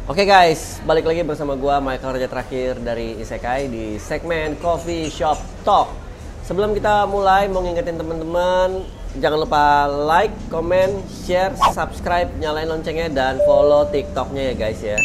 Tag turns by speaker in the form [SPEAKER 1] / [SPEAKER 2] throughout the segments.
[SPEAKER 1] Oke guys, balik lagi bersama gua Michael Raja Terakhir dari Isekai di segmen Coffee Shop Talk. Sebelum kita mulai, mau ngingetin teman-teman, jangan lupa like, comment, share, subscribe, nyalain loncengnya, dan follow TikToknya ya guys ya.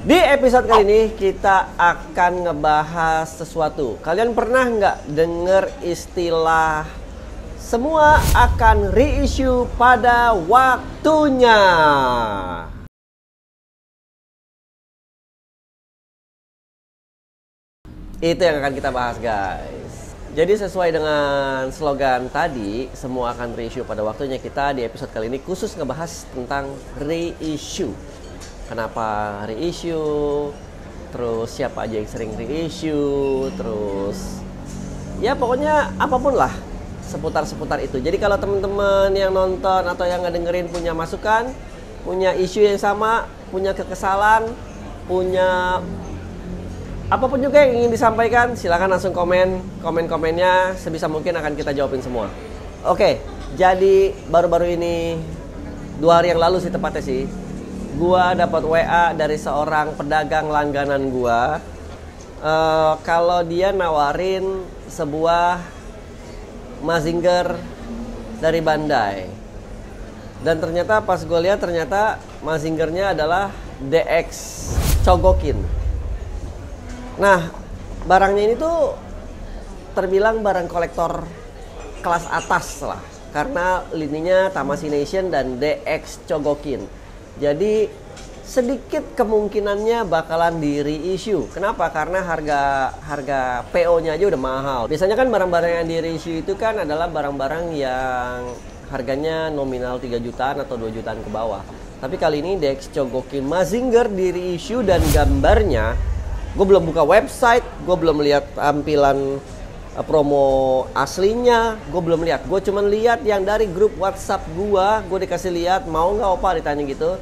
[SPEAKER 1] Di episode kali ini kita akan ngebahas sesuatu. Kalian pernah nggak denger istilah semua akan reissue pada waktunya? Itu yang akan kita bahas guys. Jadi sesuai dengan slogan tadi, semua akan reissue pada waktunya, kita di episode kali ini khusus ngebahas tentang reissue. Kenapa reissue, terus siapa aja yang sering reissue, terus ya pokoknya apapun lah seputar-seputar itu. Jadi kalau teman-teman yang nonton atau yang ngedengerin punya masukan, punya isu yang sama, punya kekesalan, punya apapun juga yang ingin disampaikan, silahkan langsung komen-komennya, sebisa mungkin akan kita jawabin semua. Oke, jadi baru-baru ini 2 hari yang lalu sih tepatnya sih, gua dapat WA dari seorang pedagang langganan gua, kalau dia nawarin sebuah Mazinger dari Bandai. Dan ternyata pas gue lihat, ternyata Mazingernya adalah DX Chogokin. Nah, barangnya ini tuh terbilang barang kolektor kelas atas lah, karena lininya Tamashii Nation dan DX Chogokin. Jadi sedikit kemungkinannya bakalan di reissue. Kenapa? Karena harga PO-nya aja udah mahal. Biasanya kan barang-barang yang di reissue itu kan adalah barang-barang yang harganya nominal 3 jutaan atau 2 jutaan ke bawah. Tapi kali ini DX Chogokin Mazinger di reissue, dan gambarnya gue belum buka website, gue belum lihat tampilan promo aslinya, gue belum lihat. Gue cuma lihat yang dari grup WhatsApp gue dikasih lihat, mau nggak opa ditanya gitu.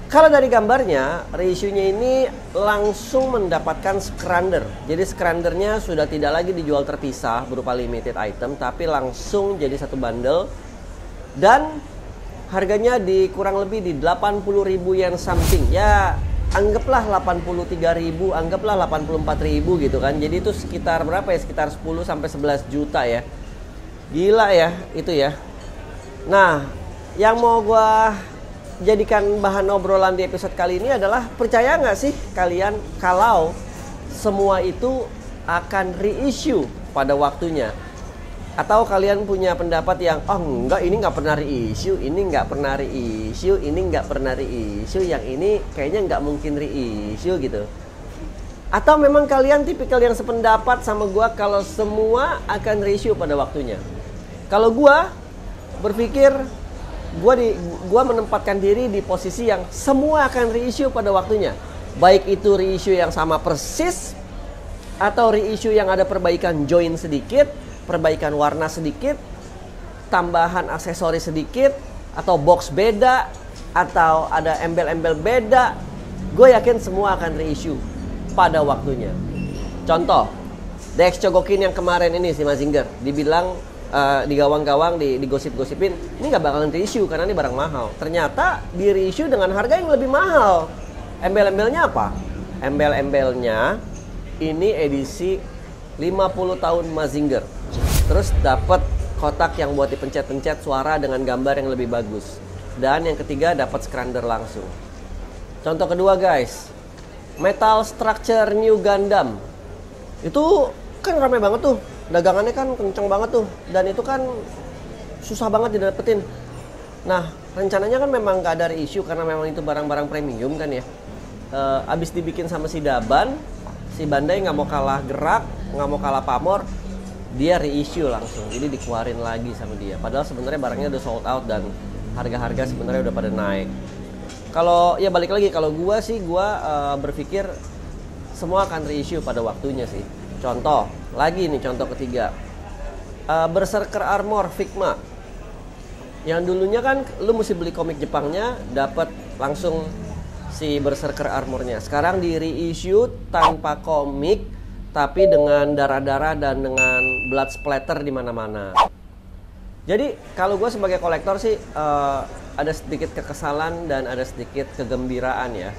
[SPEAKER 1] Kalau dari gambarnya, reissue-nya ini langsung mendapatkan scrander. Jadi scrandernya sudah tidak lagi dijual terpisah berupa limited item, tapi langsung jadi satu bundle. Dan harganya kurang lebih di 80.000 yen something. Ya anggaplah 83.000, anggaplah 84.000 gitu kan. Jadi itu sekitar berapa ya? Sekitar 10 sampai 11 juta ya. Gila ya itu ya. Nah, yang mau gua jadikan bahan obrolan di episode kali ini adalah, percaya nggak sih kalian kalau semua itu akan reissue pada waktunya? Atau kalian punya pendapat yang, oh enggak, ini nggak pernah reissue, ini nggak pernah reissue, ini nggak pernah reissue, yang ini kayaknya nggak mungkin reissue gitu. Atau memang kalian tipikal yang sependapat sama gua kalau semua akan reissue pada waktunya? Kalau gua berpikir, gua menempatkan diri di posisi yang semua akan reissue pada waktunya. Baik itu reissue yang sama persis, atau reissue yang ada perbaikan join sedikit, perbaikan warna sedikit, tambahan aksesoris sedikit, atau box beda, atau ada embel-embel beda. Gue yakin semua akan reissue pada waktunya. Contoh, DX Chogokin yang kemarin ini si Mazinger, dibilang di gawang-gawang, digosip-gosipin, ini nggak bakalan reissue karena ini barang mahal. Ternyata di reissue dengan harga yang lebih mahal. Embel-embelnya apa? Embel-embelnya ini edisi 50 tahun Mazinger. Terus dapat kotak yang buat dipencet-pencet suara dengan gambar yang lebih bagus. Dan yang ketiga dapat scrander langsung. Contoh kedua guys, Metal Structure New Gundam. Itu kan ramai banget tuh, dagangannya kan kenceng banget tuh, dan itu kan susah banget didapetin. Nah, rencananya kan memang gak ada reissue karena memang itu barang-barang premium kan ya. Abis dibikin sama si Daban, si Bandai nggak mau kalah gerak, nggak mau kalah pamor, dia reissue langsung. Jadi dikeluarin lagi sama dia. Padahal sebenarnya barangnya udah sold out dan harga-harga sebenarnya udah pada naik. Kalau ya balik lagi, kalau gua sih berpikir semua akan reissue pada waktunya sih. Contoh lagi nih, contoh ketiga, Berserker Armor Figma. Yang dulunya kan lu mesti beli komik Jepangnya, dapat langsung si Berserker Armornya. Sekarang di reissue tanpa komik, tapi dengan darah-darah dan dengan blood splatter di mana-mana. Jadi kalau gue sebagai kolektor sih ada sedikit kekesalan dan ada sedikit kegembiraan ya.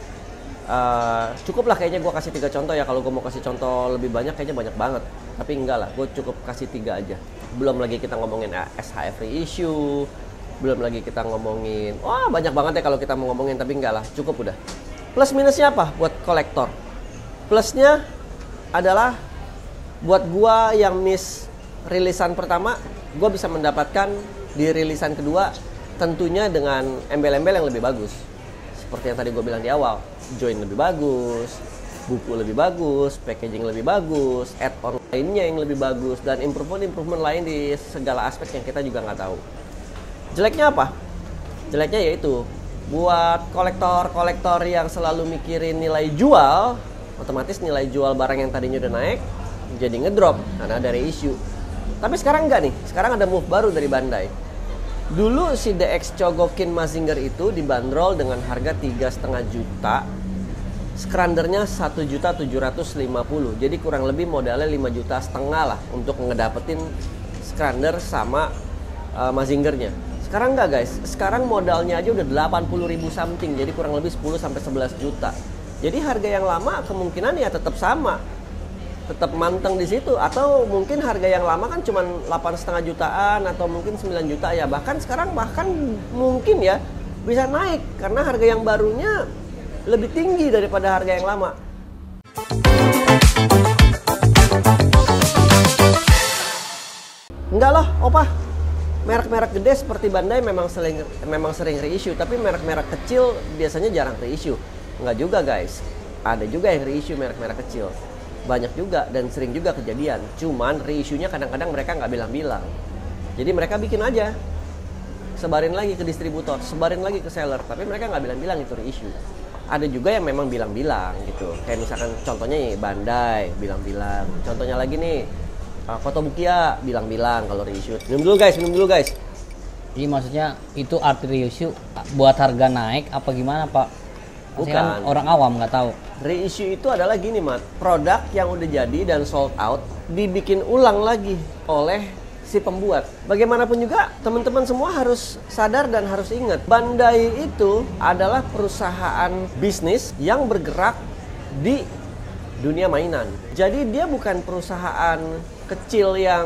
[SPEAKER 1] Cukuplah kayaknya gue kasih 3 contoh ya. Kalau gue mau kasih contoh lebih banyak kayaknya banyak banget. Tapi enggak lah, gue cukup kasih 3 aja. Belum lagi kita ngomongin SHF reissue, belum lagi kita ngomongin, wah banyak banget ya kalau kita mau ngomongin, tapi enggak lah, cukup udah. Plus minusnya apa buat kolektor? Plusnya adalah buat gua yang miss rilisan pertama, gua bisa mendapatkan di rilisan kedua tentunya dengan embel-embel yang lebih bagus. Seperti yang tadi gua bilang di awal, join lebih bagus, buku lebih bagus, packaging lebih bagus, add-on lainnya yang lebih bagus, dan improvement lain di segala aspek yang kita juga nggak tahu. Jeleknya apa? Jeleknya yaitu buat kolektor-kolektor yang selalu mikirin nilai jual, otomatis nilai jual barang yang tadinya udah naik jadi ngedrop karena ada reissue. Tapi sekarang enggak nih, sekarang ada move baru dari Bandai. Dulu si DX Chogokin Mazinger itu dibanderol dengan harga 3,5 juta, skrandernya 1.750.000, jadi kurang lebih modalnya 5,5 juta lah untuk ngedapetin skrander sama Mazingernya. Sekarang enggak guys, sekarang modalnya aja udah 80.000 something, jadi kurang lebih 10-11 juta. Jadi harga yang lama kemungkinan ya tetap sama, tetap manteng di situ, atau mungkin harga yang lama kan cuma 8,5 jutaan atau mungkin 9 juta ya, bahkan sekarang mungkin ya bisa naik karena harga yang barunya lebih tinggi daripada harga yang lama. Enggak loh, opah. Merek-merek gede seperti Bandai memang sering reissue, tapi merek-merek kecil biasanya jarang reissue. Enggak juga guys, ada juga yang reissue merek-merek kecil. Banyak juga dan sering juga kejadian. Cuman reissue-nya kadang-kadang mereka nggak bilang-bilang. Jadi mereka bikin aja, sebarin lagi ke distributor, sebarin lagi ke seller, tapi mereka nggak bilang-bilang itu reissue. Ada juga yang memang bilang-bilang gitu. Kayak misalkan contohnya nih Bandai bilang-bilang. Contohnya lagi nih Kotobukiya bilang-bilang kalau reissue. Minum dulu guys.
[SPEAKER 2] Jadi maksudnya itu arti reissue buat harga naik apa gimana Pak? Bukan. Kan orang awam nggak tahu.
[SPEAKER 1] Reissue itu adalah gini Mat, produk yang udah jadi dan sold out dibikin ulang lagi oleh si pembuat. Bagaimanapun juga teman-teman semua harus sadar dan harus ingat, Bandai itu adalah perusahaan bisnis yang bergerak di dunia mainan. Jadi dia bukan perusahaan kecil yang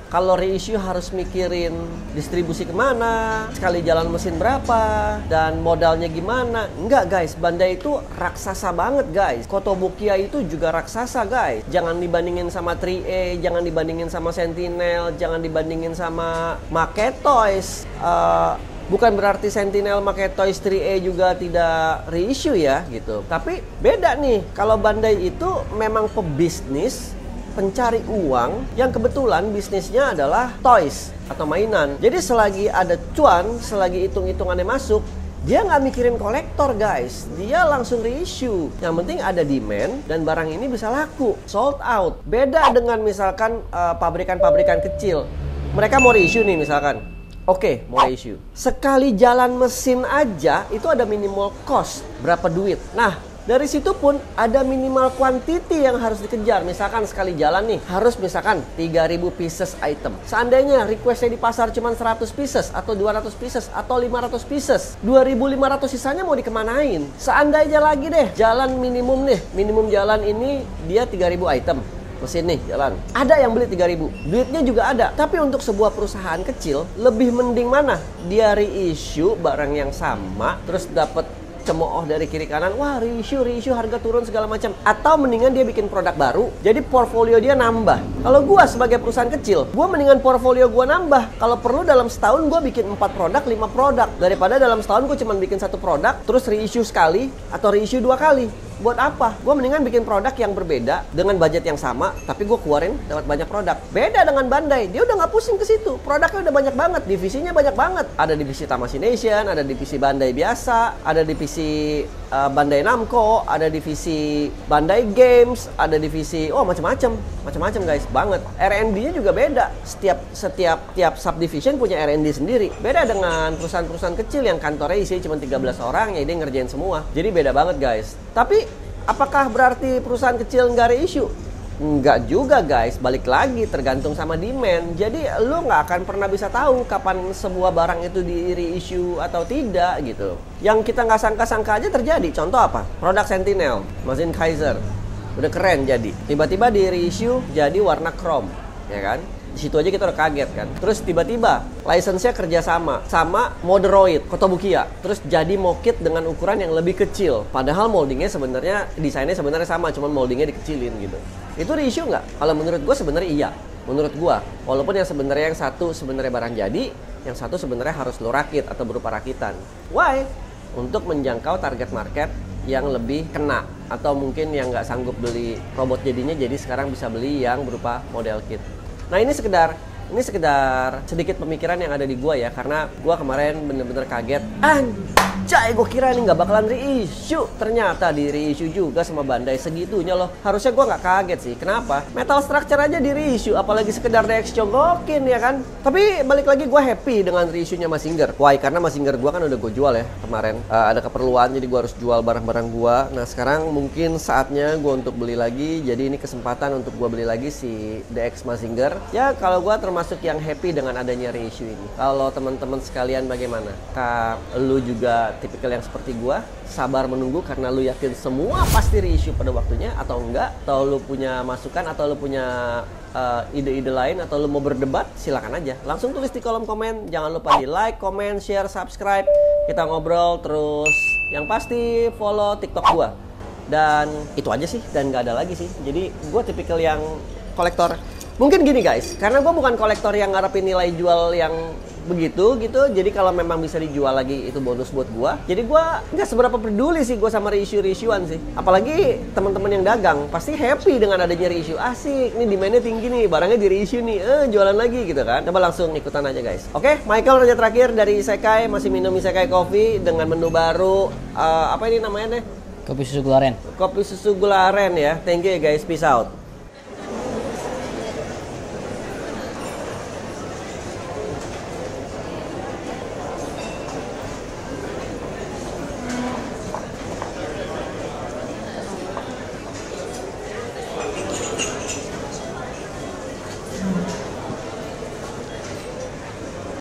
[SPEAKER 1] kalau reissue harus mikirin distribusi kemana, sekali jalan mesin berapa, dan modalnya gimana. Enggak guys, Bandai itu raksasa banget guys. Kotobukiya itu juga raksasa guys. Jangan dibandingin sama 3A, jangan dibandingin sama Sentinel, jangan dibandingin sama Maketoys. Bukan berarti Sentinel, Maketoys, 3A juga tidak reissue ya gitu. Tapi beda nih, kalau Bandai itu memang pebisnis, pencari uang yang kebetulan bisnisnya adalah toys atau mainan. Jadi selagi ada cuan, selagi hitung-hitungannya masuk, dia nggak mikirin kolektor guys. Dia langsung reissue. Yang penting ada demand dan barang ini bisa laku, sold out. Beda dengan misalkan pabrikan-pabrikan kecil. Mereka mau reissue nih misalkan. Oke, mau reissue. Sekali jalan mesin aja itu ada minimal cost. Berapa duit? Nah, dari situ pun ada minimal quantity yang harus dikejar. Misalkan sekali jalan nih harus misalkan 3.000 pieces item. Seandainya requestnya di pasar cuma 100 pieces atau 200 pieces atau 500 pieces, 2.500 sisanya mau dikemanain? Seandainya lagi deh jalan minimum nih, minimum jalan ini dia 3.000 item. Mesin nih jalan, ada yang beli 3.000, duitnya juga ada. Tapi untuk sebuah perusahaan kecil lebih mending mana? Dia reissue barang yang sama terus dapat cemooh dari kiri kanan, wah reissue harga turun segala macam, atau mendingan dia bikin produk baru jadi portfolio dia nambah. Kalau gua sebagai perusahaan kecil, gua mendingan portfolio gua nambah. Kalau perlu dalam setahun gua bikin 4 produk, 5 produk, daripada dalam setahun gua cuma bikin 1 produk terus reissue sekali atau reissue 2 kali. Buat apa? Gue mendingan bikin produk yang berbeda dengan budget yang sama, tapi gue keluarin dapat banyak produk. Beda dengan Bandai, dia udah nggak pusing ke situ. Produknya udah banyak banget, divisinya banyak banget. Ada divisi Tamashii Nation, ada divisi Bandai biasa, ada divisi Bandai Namco, ada divisi Bandai Games, ada divisi macam-macam guys, banget. R&D-nya juga beda. Setiap subdivision punya R&D sendiri. Beda dengan perusahaan-perusahaan kecil yang kantornya isi cuma 13 orang, ya dia ngerjain semua. Jadi beda banget guys. Tapi apakah berarti perusahaan kecil nggak reissue? Enggak juga guys, balik lagi tergantung sama demand. Jadi lu nggak akan pernah bisa tahu kapan sebuah barang itu di reissue atau tidak gitu. Yang kita nggak sangka-sangka aja terjadi. Contoh apa? Produk Sentinel, mesin Kaiser, udah keren jadi. Tiba-tiba di reissue jadi warna chrome, ya kan? Di situ aja kita udah kaget kan. Terus tiba-tiba license-nya kerja sama Moderoid, Kotobukiya. Terus jadi mokit dengan ukuran yang lebih kecil. Padahal moldingnya sebenarnya, desainnya sebenarnya sama, cuman moldingnya dikecilin gitu. Itu reissue nggak? Kalau menurut gue sebenarnya iya. Menurut gue, walaupun yang sebenarnya yang satu sebenarnya barang jadi, yang satu sebenarnya harus lo rakit atau berupa rakitan. Why? Untuk menjangkau target market yang lebih kena, atau mungkin yang nggak sanggup beli robot jadinya, jadi sekarang bisa beli yang berupa model kit. Nah ini sekedar sedikit pemikiran yang ada di gua ya, karena gua kemarin bener-bener kaget. Anjay, gua kira ini nggak bakalan reissue, ternyata di reissue juga sama Bandai segitunya loh. Harusnya gua nggak kaget sih. Kenapa? Metal Structure aja di reissue, apalagi sekedar DX cogokin ya kan. Tapi balik lagi gua happy dengan reissue-nya Mazinger. Why? Karena Mazinger gua kan udah gua jual ya kemarin. Ada keperluan jadi gua harus jual barang-barang gua. Nah sekarang mungkin saatnya gua untuk beli lagi. Jadi ini kesempatan untuk gua beli lagi si DX Mazinger. Ya kalau gua termasuk yang happy dengan adanya reissue ini. Kalau teman-teman sekalian bagaimana? Lu juga tipikal yang seperti gua, sabar menunggu karena lu yakin semua pasti reissue pada waktunya atau enggak? Atau lu punya masukan, atau lu punya ide-ide lain, atau lu mau berdebat? Silakan aja. Langsung tulis di kolom komen. Jangan lupa di like, comment, share, subscribe. Kita ngobrol terus. Yang pasti follow TikTok gua. Dan itu aja sih, dan nggak ada lagi sih. Jadi gua tipikal yang kolektor. Mungkin gini guys, karena gue bukan kolektor yang ngarepin nilai jual yang begitu gitu. Jadi kalau memang bisa dijual lagi itu bonus buat gue. Jadi gue nggak seberapa peduli sih gue sama reissue-reissuean sih. Apalagi teman-teman yang dagang pasti happy dengan adanya reissue. Asik, ini demand-nya tinggi nih, barangnya di reissue nih, jualan lagi gitu kan. Coba langsung ikutan aja guys. Oke, Michael raja terakhir dari Isekai, masih minum Isekai Coffee dengan menu baru. Apa ini namanya deh?
[SPEAKER 2] Kopi susu gula aren.
[SPEAKER 1] Kopi susu gula aren ya. Thank you guys, peace out.